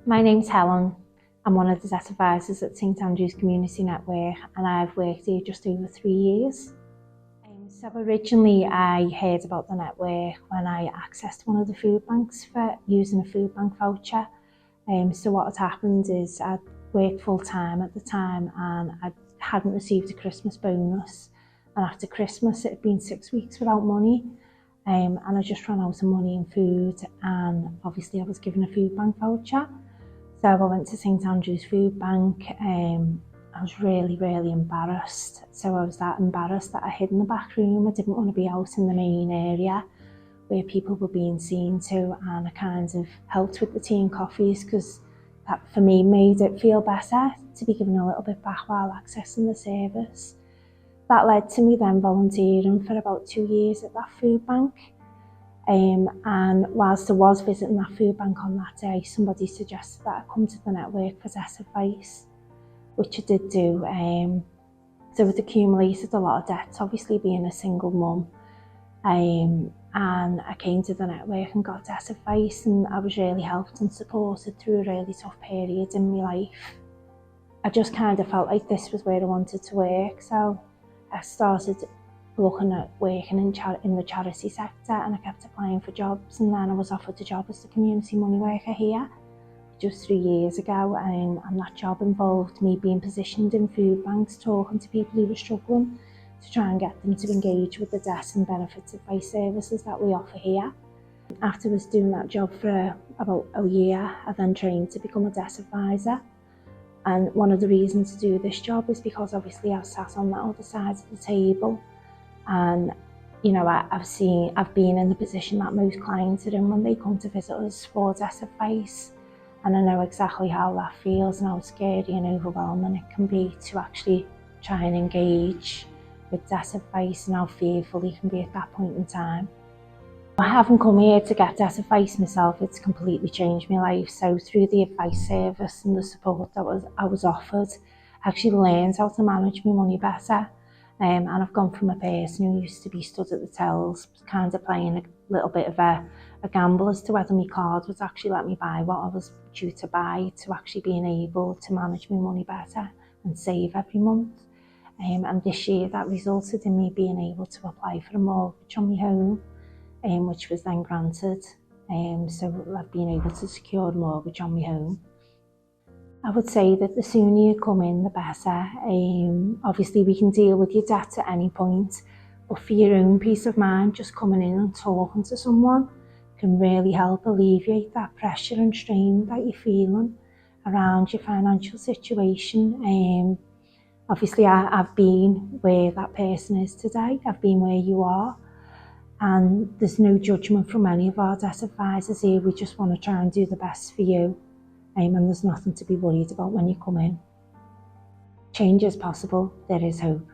My name's Helen. I'm one of the debt advisors at St Andrew's Community Network and I've worked here just over 3 years. So originally I heard about the network when I accessed one of the food banks for using a food bank voucher. So what had happened is I'd worked full time at the time and I hadn't received a Christmas bonus, and after Christmas it had been 6 weeks without money. And I just ran out of money in food, and obviously I was given a food bank voucher. So I went to St Andrew's Food Bank. I was really embarrassed. So I was that embarrassed that I hid in the back room. I didn't want to be out in the main area where people were being seen to, and I kind of helped with the tea and coffees because that for me made it feel better to be given a little bit back while accessing the service. That led to me then volunteering for about 2 years at that food bank. And whilst I was visiting that food bank on that day, somebody suggested that I come to the network for debt advice, which I did do. So it accumulated a lot of debt, obviously being a single mum. And I came to the network and got debt advice, and I was really helped and supported through a really tough period in my life. I just kind of felt like this was where I wanted to work, so I started looking at working in the charity sector, and I kept applying for jobs, and then I was offered a job as the community money worker here just 3 years ago, and that job involved me being positioned in food banks, talking to people who were struggling to try and get them to engage with the debt and benefits advice services that we offer here. After I was doing that job for about a year, I then trained to become a debt advisor. And one of the reasons to do this job is because obviously I've sat on that other side of the table, and you know, I've been in the position that most clients are in when they come to visit us for debt advice, and I know exactly how that feels and how scary and overwhelming it can be to actually try and engage with debt advice, and how fearful you can be at that point in time. I haven't come here to get debt advice myself, it's completely changed my life. So through the advice service and the support that I was offered, I actually learned how to manage my money better. And I've gone from a person who used to be stood at the tills, kind of playing a little bit of a gamble as to whether my card would actually let me buy what I was due to buy, to actually being able to manage my money better and save every month. And this year that resulted in me being able to apply for a mortgage on my home, which was then granted. So I've been able to secure a mortgage on my home. I would say that the sooner you come in, the better. Obviously we can deal with your debt at any point, but for your own peace of mind, just coming in and talking to someone can really help alleviate that pressure and strain that you're feeling around your financial situation. Obviously I've been where that person is today, I've been where you are, and there's no judgment from any of our debt advisors here. We just want to try and do the best for you, and there's nothing to be worried about when you come in. Change is possible, there is hope.